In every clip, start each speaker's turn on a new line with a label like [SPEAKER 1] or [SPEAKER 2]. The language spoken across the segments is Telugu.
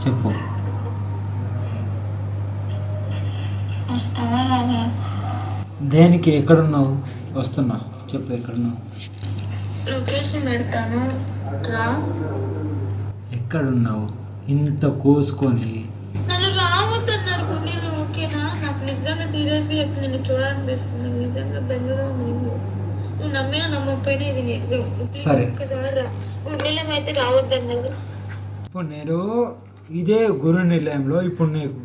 [SPEAKER 1] చెప్పు.
[SPEAKER 2] వస్తావా రావా?
[SPEAKER 1] దేనికి? ఎక్కడున్నావు? వస్తున్నా. చెప్పు ఎక్కడున్నావు?
[SPEAKER 2] లొకేషన్ పెడతాను రా.
[SPEAKER 1] ఎక్కడున్నావు? ఇంత కోసుకొని
[SPEAKER 2] నన్ను రావద్దన్నారు గుండెలు. ఓకేనా? నాకు నిజంగా సీరియస్గా చెప్పి నిన్ను చూడాలనిపిస్తుంది. నిజంగా బెంగగా ఉంది. నువ్వు నమ్మినా నమ్మకపోయినా ఇది నిజం.
[SPEAKER 1] సరే.
[SPEAKER 2] ఒక్కసారి రా. గుండెలం అయితే రావద్దన్నారు.
[SPEAKER 1] ఇప్పుడు నేను ఇదే గురు నిలయంలో ఇప్పుడు నీకు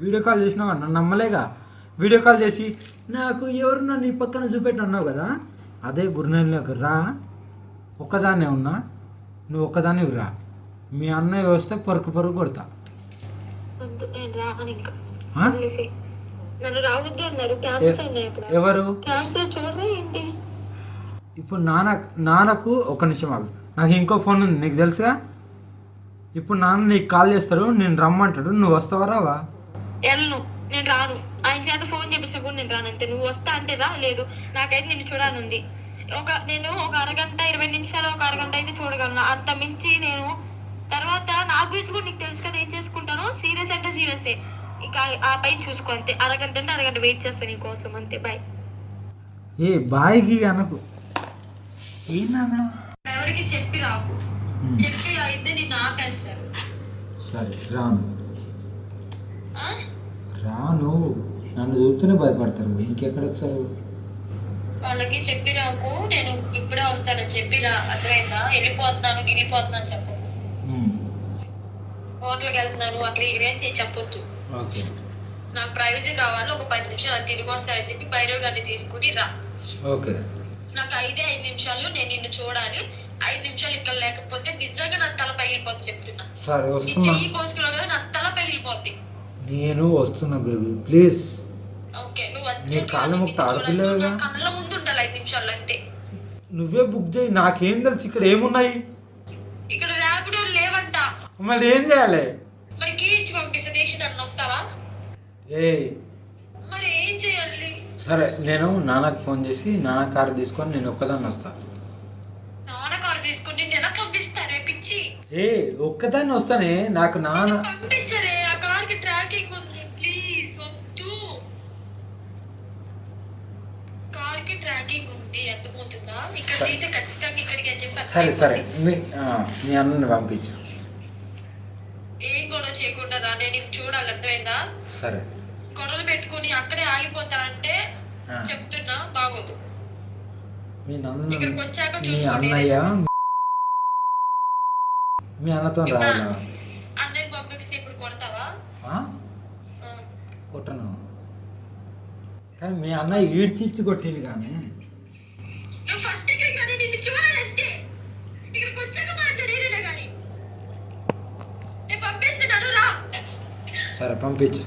[SPEAKER 1] వీడియో కాల్ చేసినావు, నన్ను నమ్మలేగా. వీడియో కాల్ చేసి నాకు ఎవరున్నా నీ పక్కన చూపెట్టి అన్నావు కదా, అదే గురు నిలయంలోకి రా. ఒక్కదాన్నే ఉన్నా, నువ్వు ఒక్కదాన్ని రా. మీ అన్నయ్య వస్తే పొరుకు కొడతా.
[SPEAKER 2] వద్దు, నేను రాను ఇంకా. నన్ను రావద్దు అన్నారు. క్యాన్సర్ ఉన్నాయి అక్కడ.
[SPEAKER 1] ఎవరు?
[SPEAKER 2] క్యాన్సర్ చూడరా ఏంటి?
[SPEAKER 1] ఇప్పుడు నాన్నకు ఒక నిమిషం ఆగు. నాకు ఇంకో ఫోన్ ఉంది, నీకు తెలుసుగా. ఇప్పుడు నాన్న నీకు కాల్ చేస్తాడు, నేను రమ్మంటాడు, నువ్వు వస్తావా రావా?
[SPEAKER 2] వెళ్ళను, నేను రాను. ఆయన చేత ఫోన్ చేపిస్తా కూడా నేను రాను. అంతే. నువ్వు వస్తా అంటే రా, లేదు నాకైతే నిన్ను చూడాలనుంది. నేను ఒక అరగంట 20 నిమిషాలు, ఒక అరగంట అయితే చూడగలను. అంత మించి నేను తర్వాత నా గురించి కూడా నీకు తెలుసు కదా ఏం చేసుకుంటాను. సీరియస్ అంటే సీరియసే. ఇంకా ఆ పైన చూసుకో అంతే. అరగంట అంటే అరగంట వెయిట్ చేస్తాను నీ కోసం అంతే. బాయ్.
[SPEAKER 1] ఏ బాయ్కి అనకు. ఏనా
[SPEAKER 2] ఎవరికి చెప్పి రాకు. చెప్పి అయితే నిన్ను ఆపేస్తారు.
[SPEAKER 1] సరే రాను. రాను. నన్ను చూస్తూనే భయపడతారు, ఇంకెక్కడ వస్తారు?
[SPEAKER 2] వాళ్ళకి చెప్పి రాకు. నేను ఇప్పుడే వస్తానని చెప్పి రా. అర్థమైందా? వెళ్ళిపోతున్నాను గిరిపోతున్నాను చెప్పు. హోటల్కి వెళ్తున్నాను అక్కడ ఇక్కడ చెప్పొద్దు. నాకు ప్రైవసీ కావాలి. ఒక 10 నిమిషాలు తిరిగి వస్తానని చెప్పి భైరవ్ గారిని తీసుకుని రా.
[SPEAKER 1] ఓకే.
[SPEAKER 2] నాకు 5 నిమిషాలు నేను నిన్ను చూడాలి. 5 నిమిషాలు ఇక్కడ లేకపోతే నిజంగా నా తల పగిలిపోద్ది చెప్తున్నా.
[SPEAKER 1] సరే వస్తున్నా.
[SPEAKER 2] చెయ్యి కోసుకున్నావు కదా, నా తల పగిలిపోద్ది.
[SPEAKER 1] నేను వస్తున్నా బేబీ, ప్లీజ్.
[SPEAKER 2] ఓకే, నువ్వు
[SPEAKER 1] నీ కాళ్ళ ముక్త ఆడపిల్లగా
[SPEAKER 2] కళ్ళ ముందు ఉండాలి 5 నిమిషాలు అంతే.
[SPEAKER 1] నువ్వే బుక్ చేయి, నాకేం తెలుసు ఇక్కడ ఏమున్నాయి.
[SPEAKER 2] ఇక్కడ ర్యాపిడో లేవంట.
[SPEAKER 1] మళ్ళీ ఏం చేయాలి?
[SPEAKER 2] మరి కీ ఇచ్చి పంపిస్తే దేశం నన్ను వస్తావా? మరి ఏం చేయాలి?
[SPEAKER 1] సరే నేను నాన్నకు ఫోన్ చేసి నాన్న కారు తీసుకొని నేను ఒక్కదాన్ని వస్తా.
[SPEAKER 2] నాన్న కారు తీసుకొని నేను ఎలా పంపిస్తారే పిచ్చి?
[SPEAKER 1] ఒక్కదాన్ని వస్తానే. నాకు నాన్న
[SPEAKER 2] పంపించరే. ఆ కార్కి ట్రాకింగ్ ఉంది. ప్లీజ్ వద్దు. కార్కి ట్రాకింగ్ ఉంది, అర్థమవుతుందా? ఇక్కడ అయితే ఖచ్చితంగా ఇక్కడికి అని చెప్పి.
[SPEAKER 1] సరే సరే మీ అన్నని పంపించు.
[SPEAKER 2] ఏం గొడవ చేయకుండా రా. నేను చూడాలి, అర్థమైందా?
[SPEAKER 1] సరే.
[SPEAKER 2] గొడవలు పెట్టుకుని అక్కడే ఆగిపోతా అంటే చెప్తున్నా బాగోదు. ఇక్కడికి వచ్చాక
[SPEAKER 1] మీ అన్నయ్య మీ అన్నతో రావాలా?
[SPEAKER 2] అన్నయ్య పంపిస్తే ఇప్పుడు కొడతావా?
[SPEAKER 1] కొట్టను, కానీ మీ అన్నయ్య ఈడ్చిచ్చి కొట్టింది. కానీ
[SPEAKER 2] నువ్వు ఫస్ట్ ఇక్కడికి కానీ నిన్ను చూడాలంటే ఇక్కడికి వచ్చాక మాట్లాడేదే కానీ నేను పంపిస్తున్నాను రా.
[SPEAKER 1] సరే పంపించు.